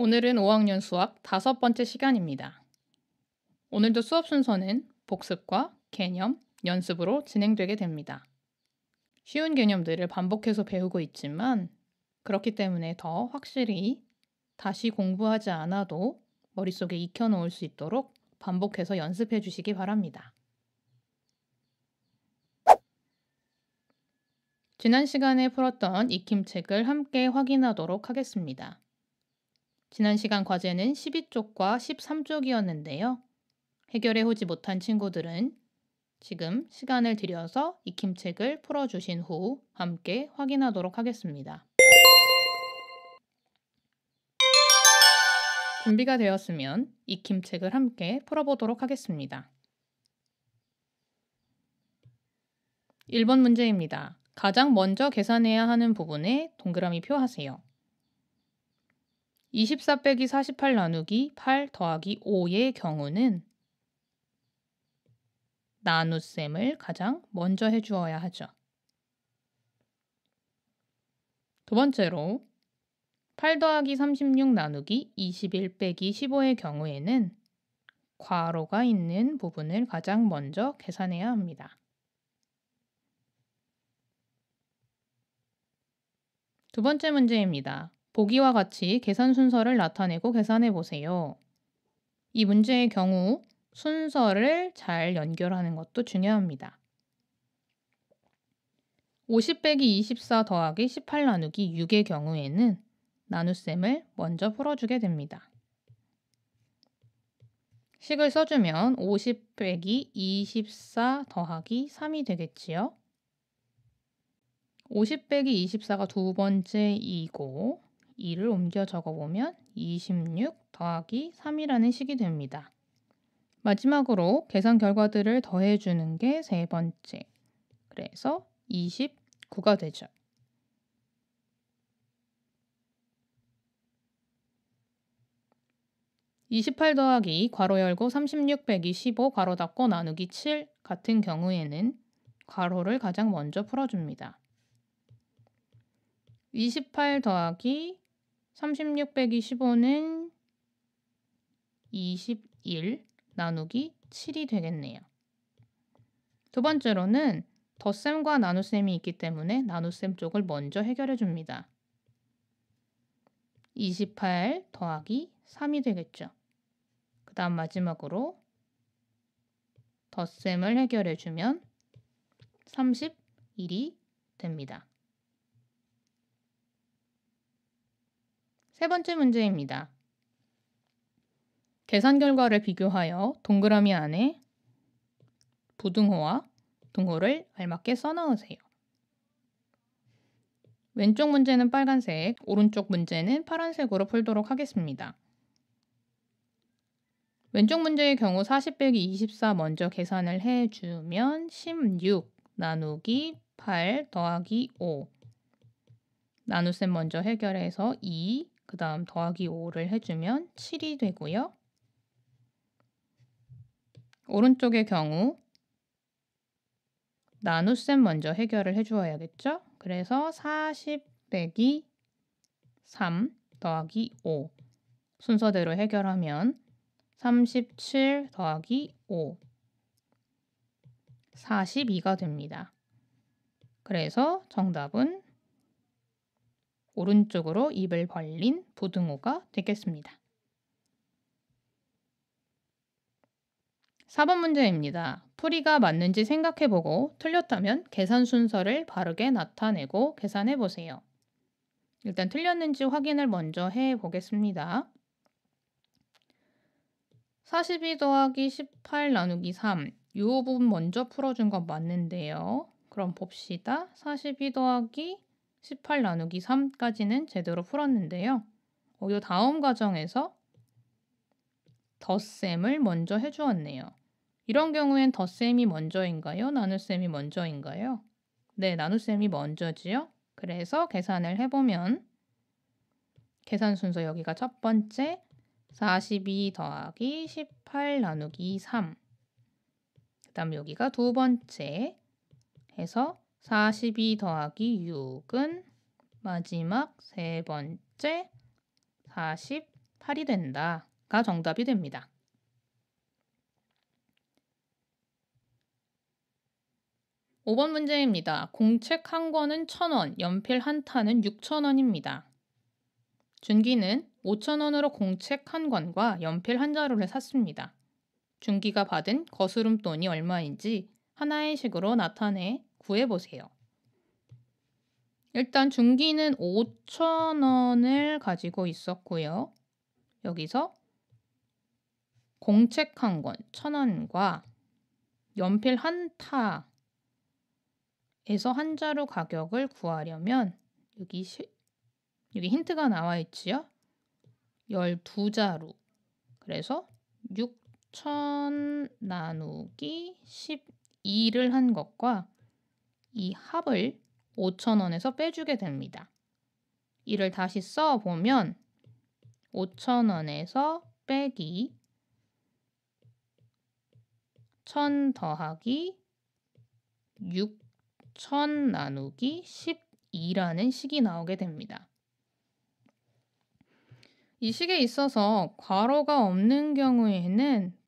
오늘은 5학년 수학 5번째 시간입니다. 오늘도 수업 순서는 복습과 개념, 연습으로 진행되게 됩니다. 쉬운 개념들을 반복해서 배우고 있지만 그렇기 때문에 더 확실히 다시 공부하지 않아도 머릿속에 익혀놓을 수 있도록 반복해서 연습해 주시기 바랍니다. 지난 시간에 풀었던 익힘책을 함께 확인하도록 하겠습니다. 지난 시간 과제는 12쪽과 13쪽이었는데요. 해결해 오지 못한 친구들은 지금 시간을 들여서 익힘책을 풀어주신 후 함께 확인하도록 하겠습니다. 준비가 되었으면 익힘책을 함께 풀어보도록 하겠습니다. 1번 문제입니다. 가장 먼저 계산해야 하는 부분에 동그라미 표하세요. 24 빼기 48 나누기 8 더하기 5의 경우는 나눗셈을 가장 먼저 해주어야 하죠. 두 번째로 8 더하기 36 나누기 21 빼기 15의 경우에는 괄호가 있는 부분을 가장 먼저 계산해야 합니다. 두 번째 문제입니다. 보기와 같이 계산 순서를 나타내고 계산해 보세요. 이 문제의 경우 순서를 잘 연결하는 것도 중요합니다. 50 빼기 24 더하기 18 나누기 6의 경우에는 나눗셈을 먼저 풀어주게 됩니다. 식을 써주면 50 빼기 24 더하기 3이 되겠지요. 50 빼기 24가 두 번째이고 2를 옮겨 적어보면 26 더하기 3이라는 식이 됩니다. 마지막으로 계산 결과들을 더해주는 게 세 번째. 그래서 29가 되죠. (28) 더하기 괄호 열고 36 빼기 15 괄호 닫고 나누기 7 같은 경우에는 괄호를 가장 먼저 풀어줍니다. 28 더하기 36 빼기 15는 21 나누기 7이 되겠네요. 두 번째로는 덧셈과 나눗셈이 있기 때문에 나눗셈 쪽을 먼저 해결해 줍니다. 28 더하기 3이 되겠죠. 그 다음 마지막으로 덧셈을 해결해 주면 31이 됩니다. 세 번째 문제입니다. 계산 결과를 비교하여 동그라미 안에 부등호와 등호를 알맞게 써넣으세요. 왼쪽 문제는 빨간색, 오른쪽 문제는 파란색으로 풀도록 하겠습니다. 왼쪽 문제의 경우 40 빼기 24 먼저 계산을 해주면 16 나누기 8 더하기 5 나눗셈 먼저 해결해서 2 그 다음 더하기 5를 해주면 7이 되고요. 오른쪽의 경우 나눗셈 먼저 해결을 해주어야겠죠? 그래서 40 빼기 3 더하기 5 순서대로 해결하면 37 더하기 5 42가 됩니다. 그래서 정답은 오른쪽으로 입을 벌린 부등호가 되겠습니다. 4번 문제입니다. 풀이가 맞는지 생각해보고 틀렸다면 계산 순서를 바르게 나타내고 계산해보세요. 일단 틀렸는지 확인을 먼저 해보겠습니다. 42 더하기 18 나누기 3 이 부분 먼저 풀어준 건 맞는데요. 그럼 봅시다. 42 더하기 18 나누기 3까지는 제대로 풀었는데요. 이 다음 과정에서 덧셈을 먼저 해주었네요. 이런 경우엔 덧셈이 먼저인가요? 나눗셈이 먼저인가요? 네, 나눗셈이 먼저지요. 그래서 계산을 해보면 계산 순서 여기가 첫 번째 42 더하기 18 나누기 3 그 다음 여기가 두 번째 해서 42 더하기 6은 마지막 세 번째 48 8이 된다가 정답이 됩니다. (5번) 문제입니다. 공책 한 권은 1,000원, 연필 한 탄은 6,000원입니다. 준기는 5,000원으로 공책 한 권과 연필 한 자루를 샀습니다. 준기가 받은 거스름돈이 얼마인지 하나의 식으로 나타내 구해보세요. 일단 준기는 5,000원을 가지고 있었고요. 여기서 공책 한 권 1,000원과 연필 한 타에서 한 자루 가격을 구하려면 여기 힌트가 나와 있지요. 12자루. 그래서 6,000 나누기 12를 한 것과 이 합을 5,000원에서 빼주게 됩니다. 이를 다시 써보면 5,000원에서 빼기 1,000 더하기 6,000 나누기 12라는 식이 나오게 됩니다. 이 식에 있어서 괄호가 없는 경우에는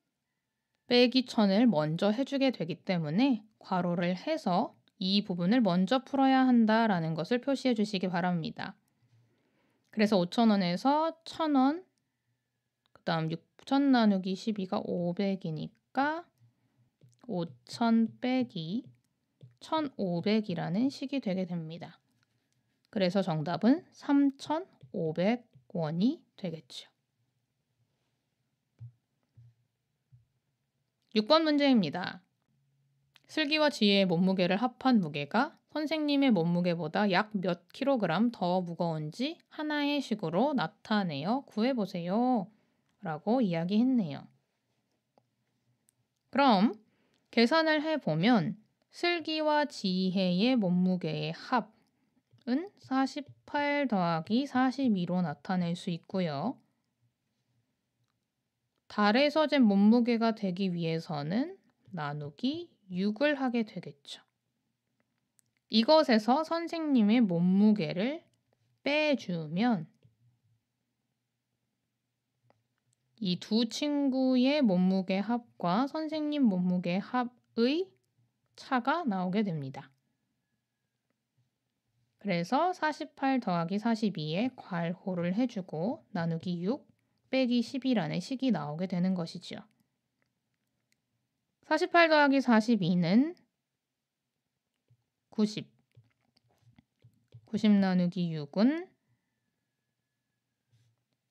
빼기 1,000을 먼저 해주게 되기 때문에 괄호를 해서 이 부분을 먼저 풀어야 한다라는 것을 표시해 주시기 바랍니다. 그래서 5,000원에서 1,000원, 그 다음 6,000 나누기 12가 500이니까 5,000 빼기 1,500이라는 식이 되게 됩니다. 그래서 정답은 3,500원이 되겠죠. 6번 문제입니다. 슬기와 지혜의 몸무게를 합한 무게가 선생님의 몸무게보다 약 몇 킬로그램 더 무거운지 하나의 식으로 나타내어 구해보세요. 라고 이야기했네요. 그럼 계산을 해보면 슬기와 지혜의 몸무게의 합은 48 더하기 42로 나타낼 수 있고요. 달에서 잰 몸무게가 되기 위해서는 나누기 6을 하게 되겠죠. 이것에서 선생님의 몸무게를 빼주면 이 두 친구의 몸무게 합과 선생님 몸무게 합의 차가 나오게 됩니다. 그래서 48 더하기 42에 괄호를 해주고 나누기 6 빼기 10이라는 식이 나오게 되는 것이죠. 48 더하기 42는 90. 90 나누기 6은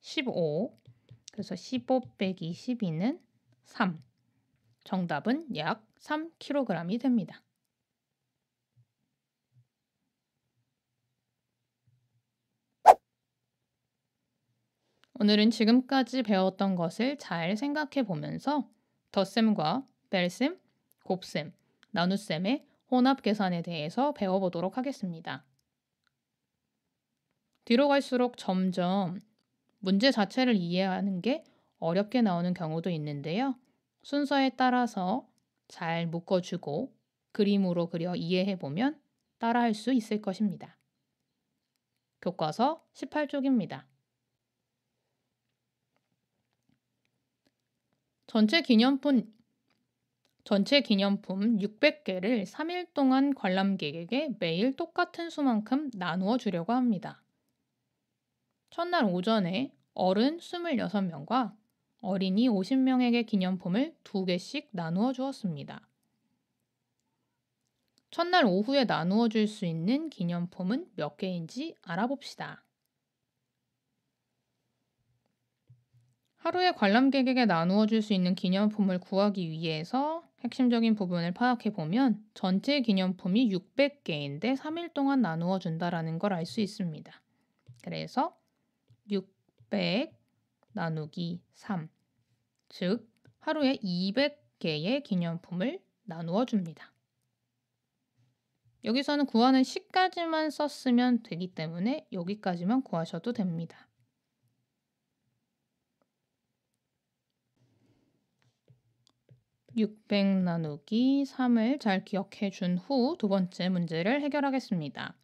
15. 그래서 15 빼기 12는 3. 정답은 약 3kg이 됩니다. 오늘은 지금까지 배웠던 것을 잘 생각해 보면서 덧셈과 뺄셈, 곱셈, 나눗셈의 혼합 계산에 대해서 배워보도록 하겠습니다. 뒤로 갈수록 점점 문제 자체를 이해하는 게 어렵게 나오는 경우도 있는데요. 순서에 따라서 잘 묶어주고 그림으로 그려 이해해보면 따라할 수 있을 것입니다. 교과서 18쪽입니다. 전체 기념품 600개를 3일 동안 관람객에게 매일 똑같은 수만큼 나누어 주려고 합니다. 첫날 오전에 어른 26명과 어린이 50명에게 기념품을 2개씩 나누어 주었습니다. 첫날 오후에 나누어 줄 수 있는 기념품은 몇 개인지 알아봅시다. 하루에 관람객에게 나누어 줄 수 있는 기념품을 구하기 위해서 핵심적인 부분을 파악해 보면 전체 기념품이 600개인데 3일 동안 나누어 준다라는 걸 알 수 있습니다. 그래서 600 나누기 3, 즉 하루에 200개의 기념품을 나누어 줍니다. 여기서는 구하는 시까지만 썼으면 되기 때문에 여기까지만 구하셔도 됩니다. (600) 나누기 3을 잘 기억해 준 후 두 번째 문제를 해결하겠습니다.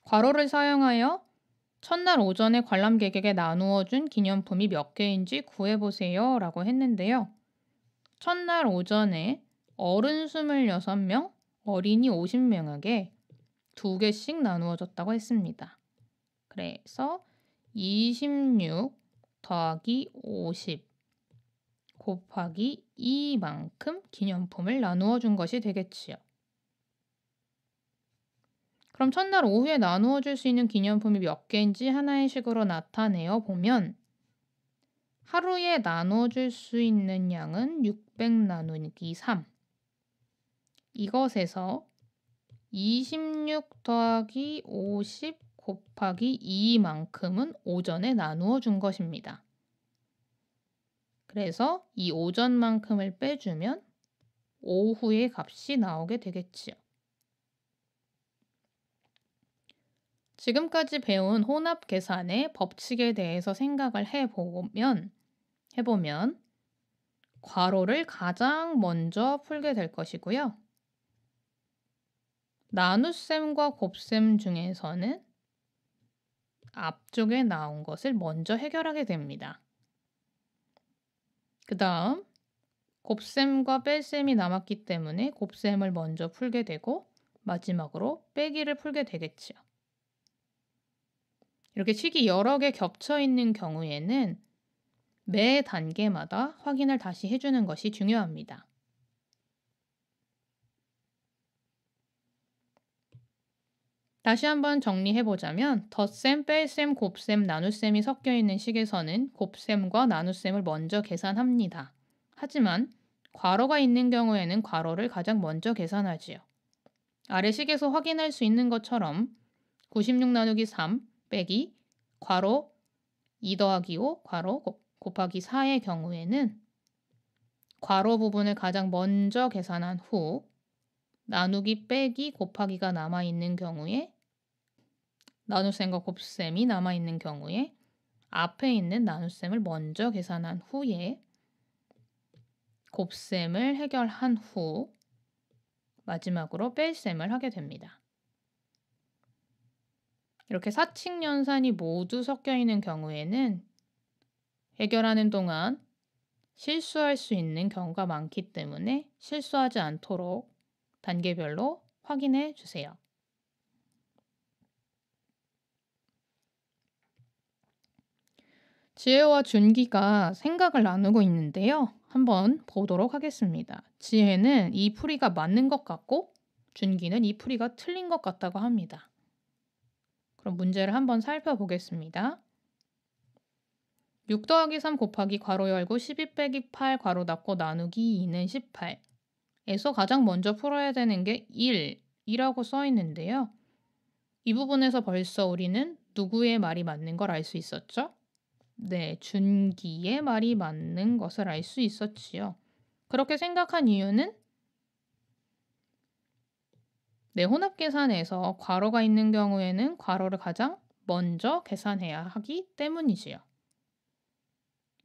괄호를 사용하여 첫날 오전에 관람객에게 나누어 준 기념품이 몇 개인지 구해보세요 라고 했는데요. 첫날 오전에 어른 26명, 어린이 50명에게 2개씩 나누어졌다고 했습니다. 그래서 26 더하기 50 곱하기 2만큼 기념품을 나누어 준 것이 되겠지요. 그럼 첫날 오후에 나누어 줄 수 있는 기념품이 몇 개인지 하나의 식으로 나타내어 보면 하루에 나누어 줄 수 있는 양은 600 나누기 3. 이것에서 26 더하기 50 곱하기 2만큼은 오전에 나누어 준 것입니다. 그래서 이 오전만큼을 빼주면 오후의 값이 나오게 되겠지요. 지금까지 배운 혼합 계산의 법칙에 대해서 생각을 해보면 괄호를 가장 먼저 풀게 될 것이고요. 나눗셈과 곱셈 중에서는 앞쪽에 나온 것을 먼저 해결하게 됩니다. 그 다음 곱셈과 뺄셈이 남았기 때문에 곱셈을 먼저 풀게 되고 마지막으로 빼기를 풀게 되겠지요. 이렇게 식이 여러 개 겹쳐 있는 경우에는 매 단계마다 확인을 다시 해주는 것이 중요합니다. 다시 한번 정리해보자면 덧셈, 뺄셈, 곱셈, 나눗셈이 섞여 있는 식에서는 곱셈과 나눗셈을 먼저 계산합니다. 하지만 괄호가 있는 경우에는 괄호를 가장 먼저 계산하지요. 아래 식에서 확인할 수 있는 것처럼 96 나누기 3 빼기 괄호 2 더하기 5 괄호 곱하기 4의 경우에는 괄호 부분을 가장 먼저 계산한 후 나누기 빼기 곱하기가 남아있는 경우에 나눗셈과 곱셈이 남아있는 경우에 앞에 있는 나눗셈을 먼저 계산한 후에 곱셈을 해결한 후 마지막으로 뺄셈을 하게 됩니다. 이렇게 사칙 연산이 모두 섞여 있는 경우에는 해결하는 동안 실수할 수 있는 경우가 많기 때문에 실수하지 않도록 단계별로 확인해 주세요. 지혜와 준기가 생각을 나누고 있는데요. 한번 보도록 하겠습니다. 지혜는 이 풀이가 맞는 것 같고 준기는 이 풀이가 틀린 것 같다고 합니다. 그럼 문제를 한번 살펴보겠습니다. 6 더하기 3 곱하기 괄호 열고 12 빼기 8 괄호 닫고 나누기 2는 18 에서 가장 먼저 풀어야 되는 게 1이라고 써 있는데요. 이 부분에서 벌써 우리는 누구의 말이 맞는 걸 알 수 있었죠? 네, 준기의 말이 맞는 것을 알 수 있었지요. 그렇게 생각한 이유는 혼합 계산에서 괄호가 있는 경우에는 괄호를 가장 먼저 계산해야 하기 때문이지요.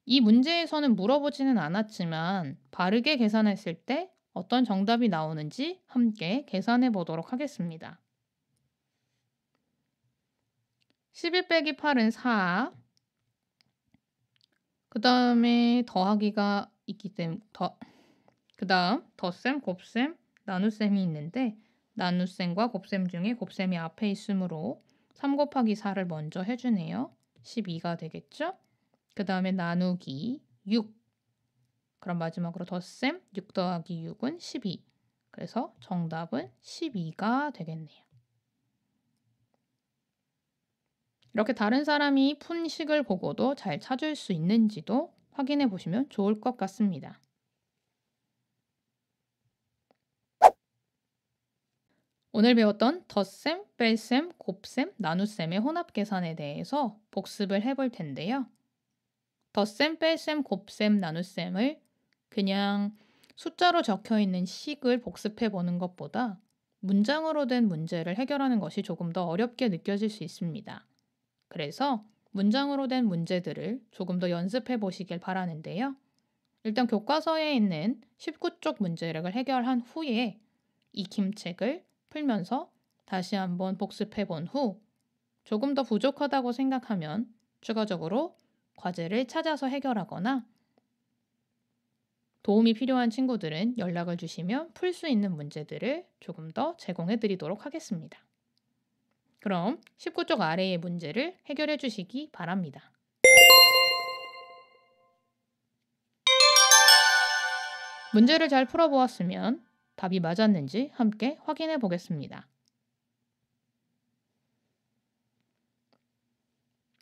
이 문제에서는 물어보지는 않았지만 바르게 계산했을 때 어떤 정답이 나오는지 함께 계산해 보도록 하겠습니다. 11 빼기 8은 4. 그 다음에 더하기가 있기 때문에 그 다음 덧셈, 곱셈, 나눗셈이 있는데 나눗셈과 곱셈 중에 곱셈이 앞에 있으므로 3 곱하기 4를 먼저 해주네요. 12가 되겠죠? 그 다음에 나누기 6. 그럼 마지막으로 덧셈 6 더하기 6은 12. 그래서 정답은 12가 되겠네요. 이렇게 다른 사람이 푼 식을 보고도 잘 찾을 수 있는지도 확인해 보시면 좋을 것 같습니다. 오늘 배웠던 덧셈, 뺄셈, 곱셈, 나눗셈의 혼합 계산에 대해서 복습을 해볼 텐데요. 덧셈, 뺄셈, 곱셈, 나눗셈을 그냥 숫자로 적혀 있는 식을 복습해 보는 것보다 문장으로 된 문제를 해결하는 것이 조금 더 어렵게 느껴질 수 있습니다. 그래서 문장으로 된 문제들을 조금 더 연습해 보시길 바라는데요. 일단 교과서에 있는 19쪽 문제를 해결한 후에 익힘책을 풀면서 다시 한번 복습해 본 후 조금 더 부족하다고 생각하면 추가적으로 과제를 찾아서 해결하거나 도움이 필요한 친구들은 연락을 주시면 풀 수 있는 문제들을 조금 더 제공해 드리도록 하겠습니다. 그럼 19쪽 아래의 문제를 해결해 주시기 바랍니다. 문제를 잘 풀어보았으면 답이 맞았는지 함께 확인해 보겠습니다.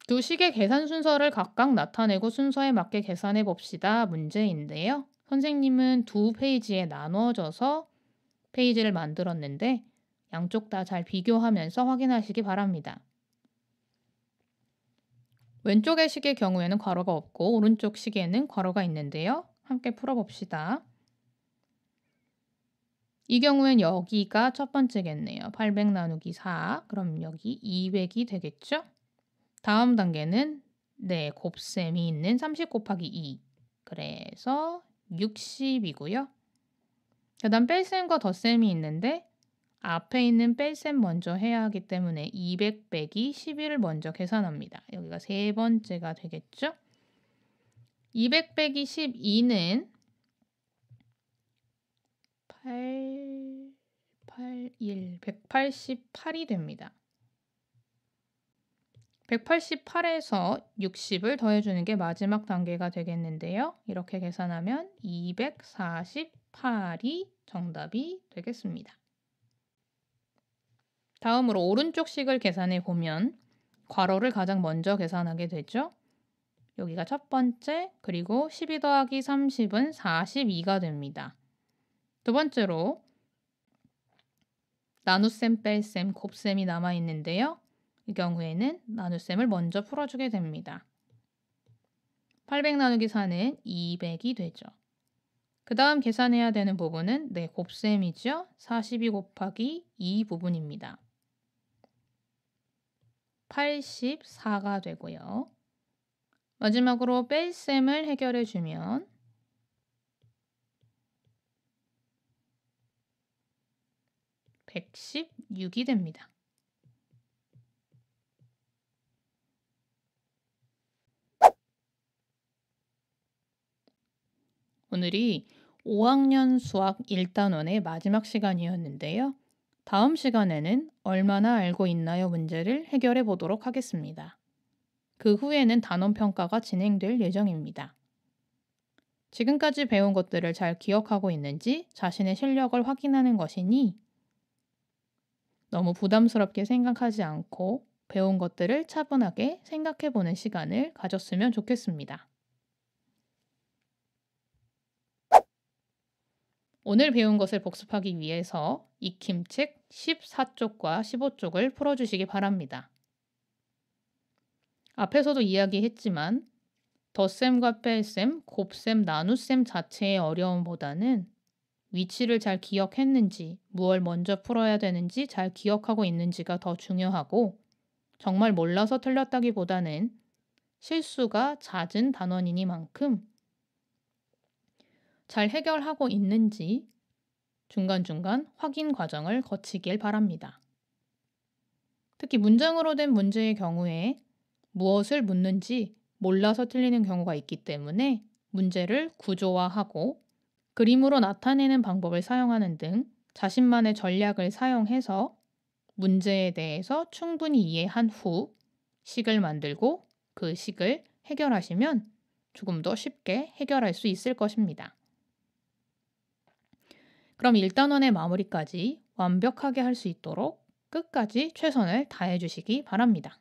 두 식의 계산 순서를 각각 나타내고 순서에 맞게 계산해 봅시다 문제인데요. 선생님은 두 페이지에 나눠져서 페이지를 만들었는데 양쪽 다 잘 비교하면서 확인하시기 바랍니다. 왼쪽의 식의 경우에는 괄호가 없고 오른쪽 식에는 괄호가 있는데요. 함께 풀어봅시다. 이 경우엔 여기가 첫 번째겠네요. 800 나누기 4. 그럼 여기 200이 되겠죠? 다음 단계는 곱셈이 있는 30 곱하기 2. 그래서 60이고요. 그 다음 뺄셈과 덧셈이 있는데 앞에 있는 뺄셈 먼저 해야 하기 때문에 200 빼기 11을 먼저 계산합니다. 여기가 세 번째가 되겠죠? 200 빼기 12는 188이 됩니다. 188에서 60을 더해주는 게 마지막 단계가 되겠는데요. 이렇게 계산하면 248이 정답이 되겠습니다. 다음으로 오른쪽 식을 계산해 보면 괄호를 가장 먼저 계산하게 되죠. 여기가 첫 번째, 그리고 12 더하기 30은 42가 됩니다. 두 번째로 나눗셈, 뺄셈, 곱셈이 남아있는데요. 이 경우에는 나눗셈을 먼저 풀어주게 됩니다. 800 나누기 4는 200이 되죠. 그 다음 계산해야 되는 부분은 곱셈이죠. 42 곱하기 2 부분입니다. 84가 되고요. 마지막으로 뺄셈을 해결해 주면 116이 됩니다. 오늘이 5학년 수학 1단원의 마지막 시간이었는데요. 다음 시간에는 얼마나 알고 있나요? 문제를 해결해 보도록 하겠습니다. 그 후에는 단원 평가가 진행될 예정입니다. 지금까지 배운 것들을 잘 기억하고 있는지 자신의 실력을 확인하는 것이니 너무 부담스럽게 생각하지 않고 배운 것들을 차분하게 생각해 보는 시간을 가졌으면 좋겠습니다. 오늘 배운 것을 복습하기 위해서 익힘책 14쪽과 15쪽을 풀어주시기 바랍니다. 앞에서도 이야기했지만 덧셈과 뺄셈, 곱셈, 나눗셈 자체의 어려움보다는 위치를 잘 기억했는지, 무엇을 먼저 풀어야 되는지 잘 기억하고 있는지가 더 중요하고 정말 몰라서 틀렸다기보다는 실수가 잦은 단원이니만큼 잘 해결하고 있는지 중간중간 확인 과정을 거치길 바랍니다. 특히 문장으로 된 문제의 경우에 무엇을 묻는지 몰라서 틀리는 경우가 있기 때문에 문제를 구조화하고 그림으로 나타내는 방법을 사용하는 등 자신만의 전략을 사용해서 문제에 대해서 충분히 이해한 후 식을 만들고 그 식을 해결하시면 조금 더 쉽게 해결할 수 있을 것입니다. 그럼 1단원의 마무리까지 완벽하게 할 수 있도록 끝까지 최선을 다해 주시기 바랍니다.